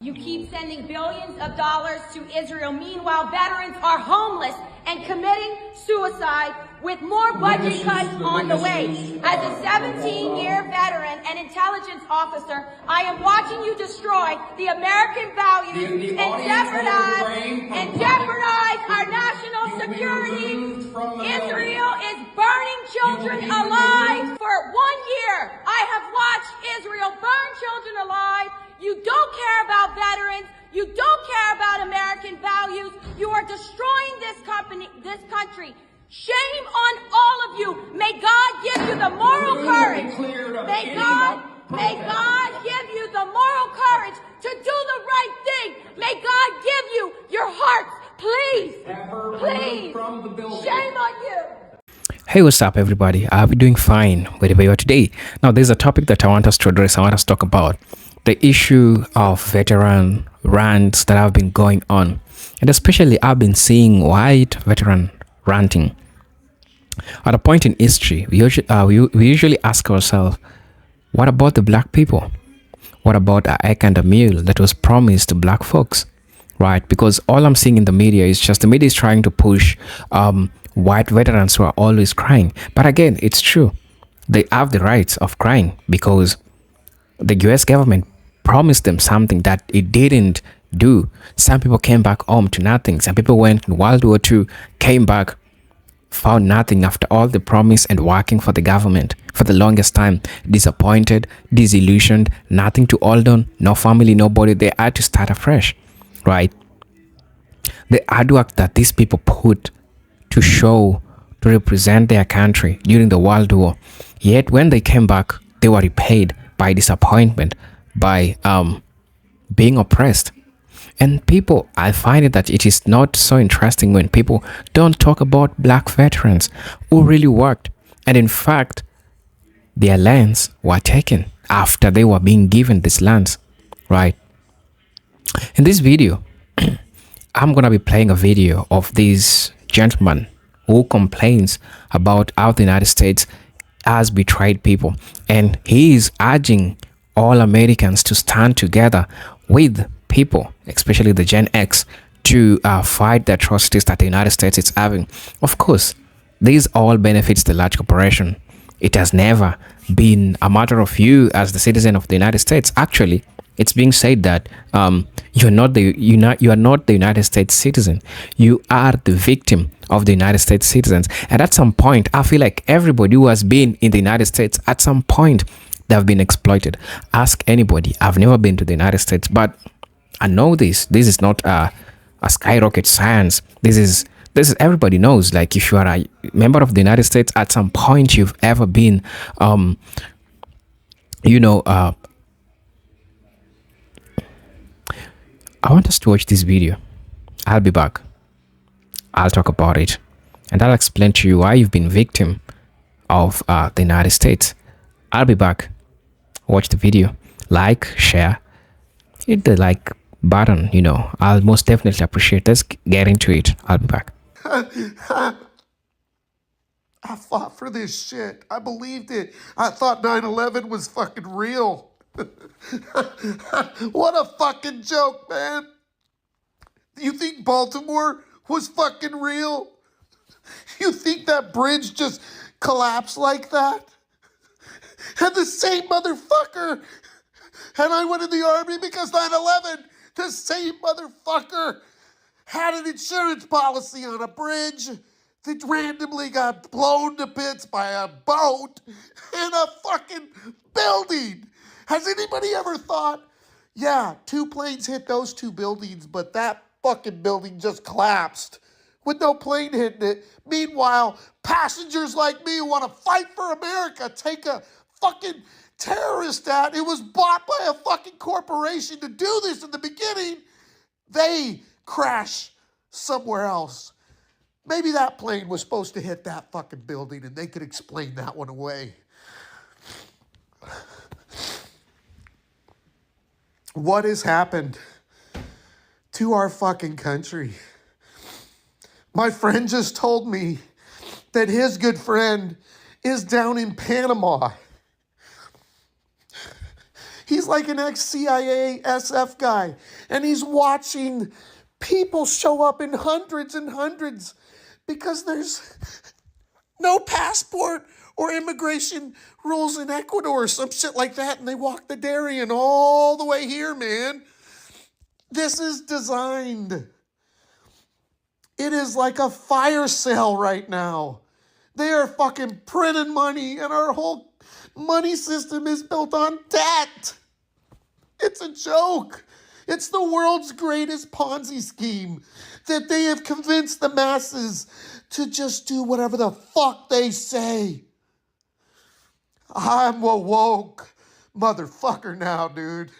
You keep sending billions of dollars to Israel. Meanwhile, veterans are homeless and committing suicide with more budget cuts on the way. As a 17-year veteran and intelligence officer, I am watching you destroy the American values and jeopardize our national security. Israel is burning children alive. For 1 year, I have watched Israel burn children alive. You don't care about veterans. You don't care about American values. You are destroying this country. Shame on all of you. May God give you the moral courage. May God give you the moral courage to do the right thing. May God give you your hearts. Please. Shame on you. Hey, what's up, everybody? I hope you're doing fine wherever you are today. Now, there's a topic that I want us to address. I want us to talk about the issue of veteran rants that have been going on, and especially I've been seeing white veteran ranting. At a point in history, we usually ask ourselves, what about the black people? What about a egg and a meal that was promised to black folks, right? Because all I'm seeing in the media is just the media is trying to push white veterans who are always crying. But again, it's true. They have the rights of crying because the US government promised them something that it didn't do. Some people came back home to nothing. Some people went in World War II, came back, found nothing after all the promise and working for the government for the longest time. Disappointed, disillusioned, nothing to hold on, no family, nobody. They had to start afresh, right? The hard work that these people put to show, to represent their country during the World War. Yet when they came back, they were repaid by disappointment, by being oppressed. And people, I find it that it is not so interesting when people don't talk about black veterans who really worked. And in fact, their lands were taken after they were being given these lands, right? In this video, I'm going to be playing a video of this gentleman who complains about how the United States has betrayed people, and he is urging all Americans to stand together with people, especially the Gen X, to fight the atrocities that the United States is having. Of course, this all benefits the large corporation. It has never been a matter of you as the citizen of the United States. Actually, it's being said that you are not the United States citizen. You are the victim of the United States citizens. And at some point, I feel like everybody who has been in the United States, at some point, they have been exploited. Ask anybody. I've never been to the United States, but I know this. This is not a skyrocket science. This is everybody knows. Like, if you are a member of the United States, at some point you've ever been, I want us to watch this video. I'll be back. I'll talk about it, and I'll explain to you why you've been victim of the United States. I'll be back. Watch the video. Like, share, hit the like button. I'll most definitely appreciate. Let's get into it. I'll be back. I fought for this shit. I believed it. I thought 9/11 was fucking real. What a fucking joke, man. You think Baltimore was fucking real? You think that bridge just collapsed like that? And the same motherfucker, and I went in the army because 9/11, the same motherfucker had an insurance policy on a bridge that randomly got blown to bits by a boat in a fucking building. Has anybody ever thought, yeah, 2 planes hit those 2 buildings, but that fucking building just collapsed with no plane hitting it? Meanwhile, passengers like me who want to fight for America take a fucking terrorist out. It was bought by a fucking corporation to do this in the beginning. They crash somewhere else. Maybe that plane was supposed to hit that fucking building and they could explain that one away. What has happened to our fucking country? My friend just told me that his good friend is down in Panama. He's like an ex-CIA SF guy. And he's watching people show up in hundreds and hundreds because there's no passport or immigration rules in Ecuador or some shit like that. And they walk the Darien all the way here, man. This is designed. It is like a fire sale right now. They are fucking printing money, and our whole money system is built on debt. It's a joke. It's the world's greatest Ponzi scheme that they have convinced the masses to just do whatever the fuck they say. I'm a woke motherfucker now, dude.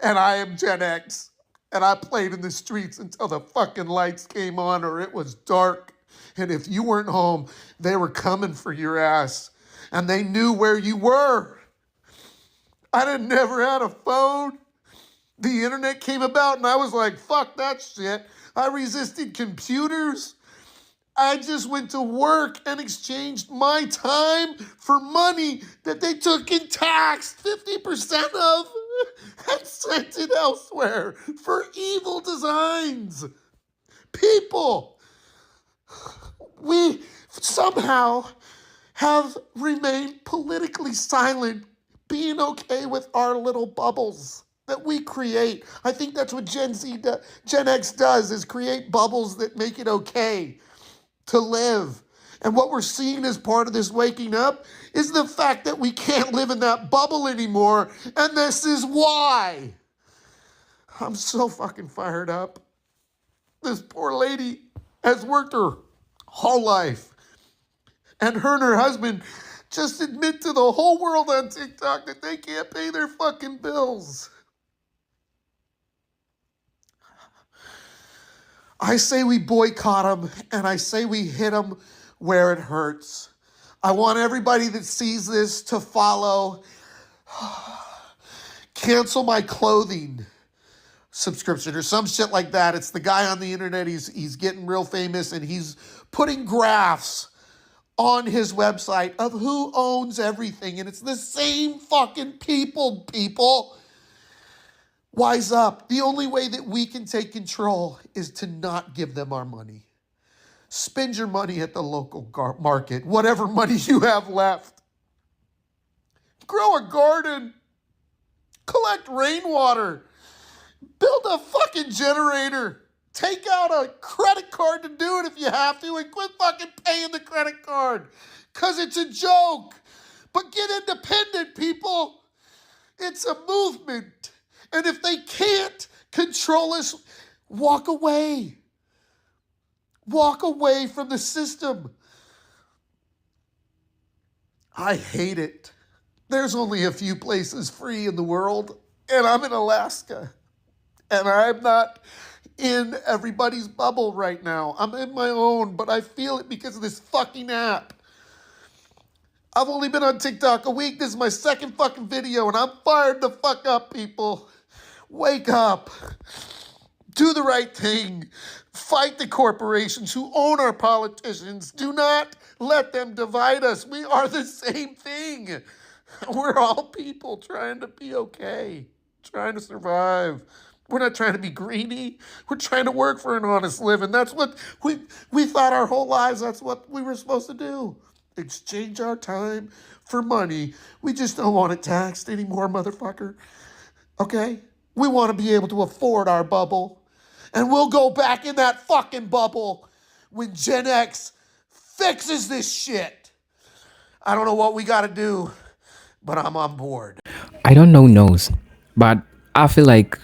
And I am Gen X. And I played in the streets until the fucking lights came on or it was dark. And if you weren't home, they were coming for your ass. And they knew where you were. I never had a phone. The internet came about and I was like, fuck that shit. I resisted computers. I just went to work and exchanged my time for money that they took in tax 50% of and sent it elsewhere for evil designs. People, we somehow have remained politically silent, being okay with our little bubbles that we create. I think that's what Gen X does, is create bubbles that make it okay to live. And what we're seeing as part of this waking up is the fact that we can't live in that bubble anymore. And this is why. I'm so fucking fired up. This poor lady has worked her whole life. And her and her husband just admit to the whole world on TikTok that they can't pay their fucking bills. I say we boycott them, and I say we hit them where it hurts. I want everybody that sees this to follow Cancel My Clothing subscription or some shit like that. It's the guy on the internet. He's getting real famous, and he's putting graphs on his website of who owns everything. And it's the same fucking people. Wise up. The only way that we can take control is to not give them our money. Spend your money at the local market, whatever money you have left. Grow a garden. Collect rainwater. Build a fucking generator. Take out a credit card to do it if you have to, and quit fucking paying the credit card. Because it's a joke. But get independent, people. It's a movement. And if they can't control us, walk away. Walk away from the system. I hate it. There's only a few places free in the world, and I'm in Alaska. And I'm not in everybody's bubble right now. I'm in my own, but I feel it because of this fucking app. I've only been on TikTok a week. This is my second fucking video, and I'm fired the fuck up, people. Wake up. Do the right thing. Fight the corporations who own our politicians. Do not let them divide us. We are the same thing. We're all people trying to be okay, trying to survive. We're not trying to be greedy. We're trying to work for an honest living. That's what we thought our whole lives. That's what we were supposed to do. Exchange our time for money. We just don't want it taxed anymore, motherfucker. Okay? We want to be able to afford our bubble. And we'll go back in that fucking bubble when Gen X fixes this shit. I don't know what we got to do, but I'm on board. I don't know who knows, but I feel like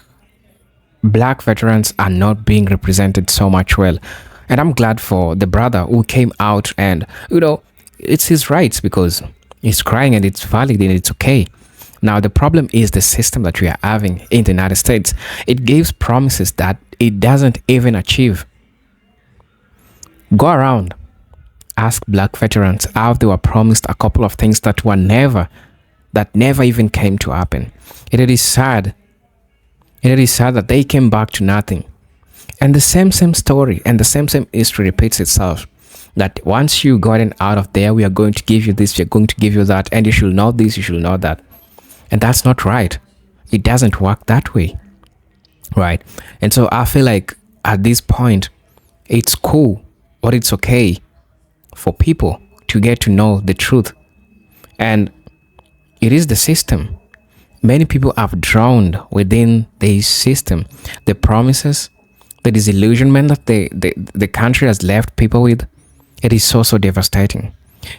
black veterans are not being represented so much well. And I'm glad for the brother who came out, and, it's his rights because he's crying and it's valid and it's okay. Now, the problem is the system that we are having in the United States. It gives promises that it doesn't even achieve. Go around, ask black veterans how they were promised a couple of things that never even came to happen. It is sad. It is sad that they came back to nothing. And the same story and the same history repeats itself. That once you gotten out of there, we are going to give you this, we are going to give you that, and you should know this, you should know that. And that's not right. It doesn't work that way, right? And so I feel like at this point, it's cool or it's okay for people to get to know the truth. And it is the system. Many people have drowned within this system. The promises, the disillusionment that the country has left people with, it is so, so devastating.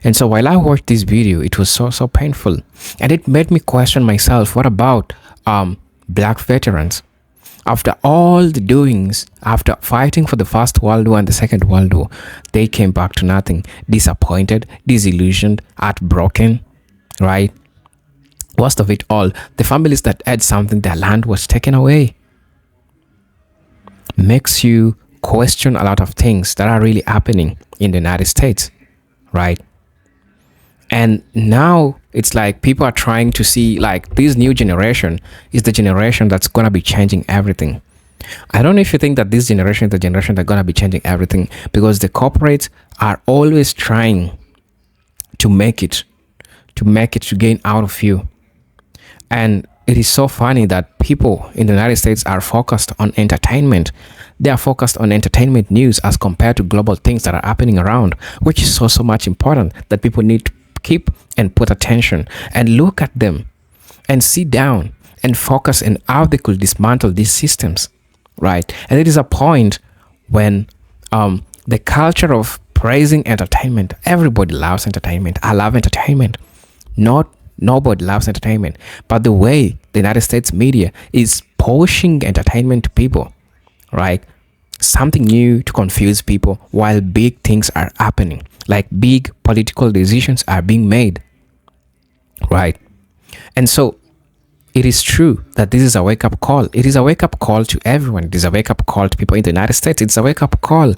And so while I watched this video, it was so, so painful. And it made me question myself, what about black veterans? After all the doings, after fighting for the First World War and the Second World War, they came back to nothing. Disappointed, disillusioned, heartbroken, right? Worst of it all, the families that had something, their land was taken away. Makes you question a lot of things that are really happening in the United States, right? And now it's like people are trying to see like this new generation is the generation that's going to be changing everything. I don't know if you think that this generation is the generation that's going to be changing everything, because the corporates are always trying to make it, to gain out of you. And it is so funny that people in the United States are focused on entertainment. They are focused on entertainment news as compared to global things that are happening around, which is so, so much important that people need to keep and put attention and look at them and sit down and focus on how they could dismantle these systems, right? And it is a point when the culture of praising entertainment, everybody loves entertainment. I love entertainment. Nobody loves entertainment, but the way the United States media is pushing entertainment to people, right? Something new to confuse people while big things are happening, like big political decisions are being made, right? And so it is true that this is a wake-up call. It is a wake-up call to everyone. It is a wake-up call to people in the United States. It's a wake-up call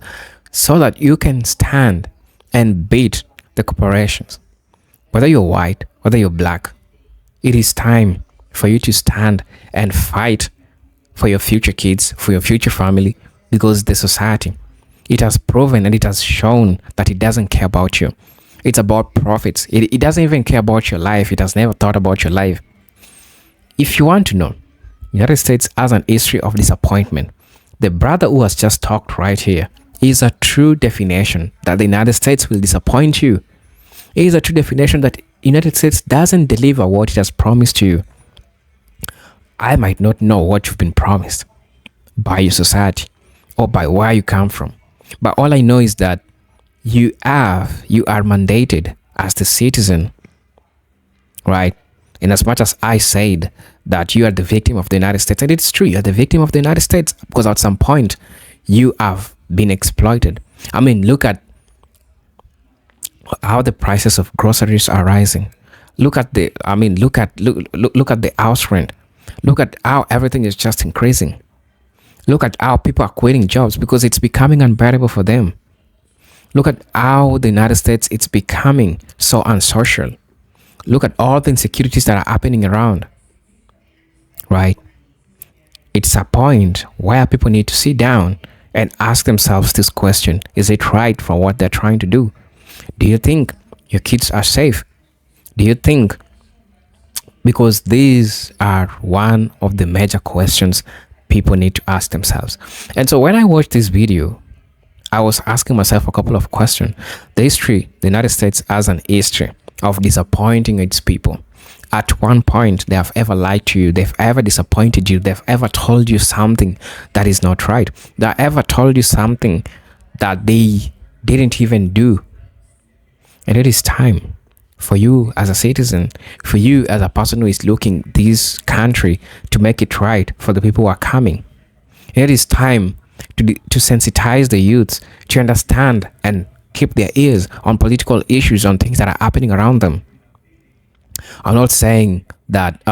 so that you can stand and beat the corporations. Whether you're white, whether you're black, it is time for you to stand and fight for your future kids, for your future family, because the society, it has proven and it has shown that it doesn't care about you. It's about profits. It doesn't even care about your life. It has never thought about your life. If you want to know, the United States has an history of disappointment. The brother who has just talked right here is a true definition that the United States will disappoint you. It is a true definition that the United States doesn't deliver what it has promised to you. I might not know what you've been promised by your society or by where you come from, but all I know is that you are mandated as the citizen, right? In as much as I said that you are the victim of the United States, and it's true, you're the victim of the United States, because at some point you have been exploited. I mean, look at how the prices of groceries are rising. Look at the house rent. Look at how everything is just increasing. Look at how people are quitting jobs because it's becoming unbearable for them. Look at how the United States, it's becoming so unsocial. Look at all the insecurities that are happening around, right? It's a point where people need to sit down and ask themselves this question: is it right for what they're trying to do? Do you think your kids are safe? Do you think, because these are one of the major questions people need to ask themselves. And so when I watched this video, I was asking myself a couple of questions. The United States has an history of disappointing its people. At one point, they have ever lied to you. They've ever disappointed you. They've ever told you something that is not right. They've ever told you something that they didn't even do. And it is time for you as a citizen, for you as a person who is looking this country to make it right for the people who are coming. It is time to sensitize the youths to understand and keep their ears on political issues, on things that are happening around them. I'm not saying that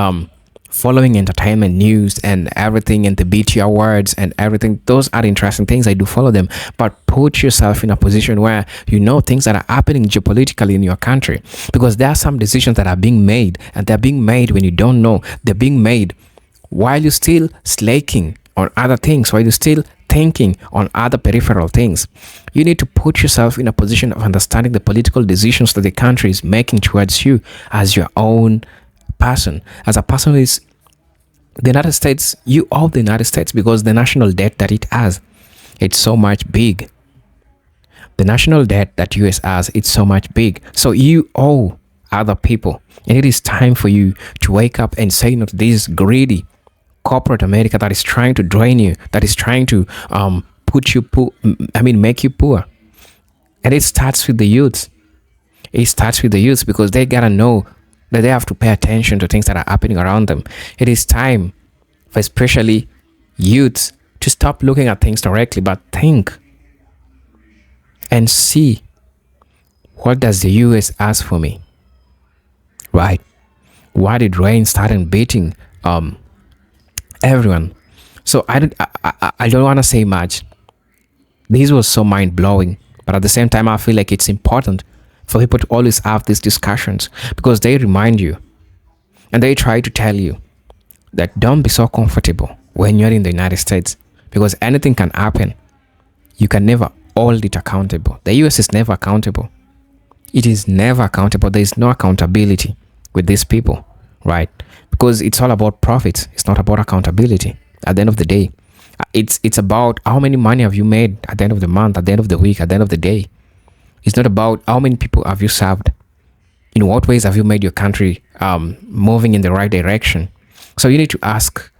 following entertainment news and everything and the BT awards and everything, those are interesting things. I do follow them, but put yourself in a position where you know things that are happening geopolitically in your country, because there are some decisions that are being made, and they're being made when you don't know. They're being made while you're still slaking on other things, while you're still thinking on other peripheral things. You need to put yourself in a position of understanding the political decisions that the country is making towards you as your own person who is the United States, you owe the United States because the national debt that it has, it's so much big. The national debt that US has, it's so much big. So you owe other people. And it is time for you to wake up and say no to this greedy corporate America that is trying to drain you, that is trying to make you poor. And it starts with the youth. It starts with the youth because they gotta know that they have to pay attention to things that are happening around them. It is time for especially youths to stop looking at things directly, but think and see, what does the US ask for me? Right? Why did rain start beating everyone? So I don't want to say much. This was so mind-blowing, but at the same time I feel like it's important for people to always have these discussions because they remind you and they try to tell you that don't be so comfortable when you're in the United States because anything can happen. You can never hold it accountable. The US is never accountable. It is never accountable. There is no accountability with these people, right? Because it's all about profits. It's not about accountability. At the end of the day, it's about how many money have you made at the end of the month, at the end of the week, at the end of the day. It's not about how many people have you served. In what ways have you made your country moving in the right direction? So you need to ask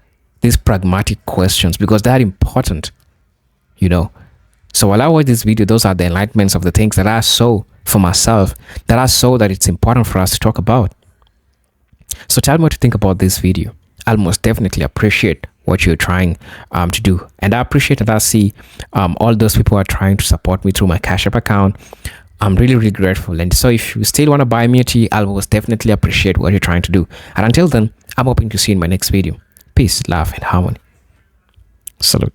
these pragmatic questions because they're important, you know. So while I watch this video, those are the enlightenments of the things that I saw for myself, that I saw that it's important for us to talk about. So tell me what you think about this video. I'll most definitely appreciate what you're trying to do. And I appreciate that I see all those people who are trying to support me through my Cash App account. I'm really, really grateful. And so if you still want to buy me a tea, I'll most definitely appreciate what you're trying to do. And until then, I'm hoping to see you in my next video. Peace, love, and harmony. Salute.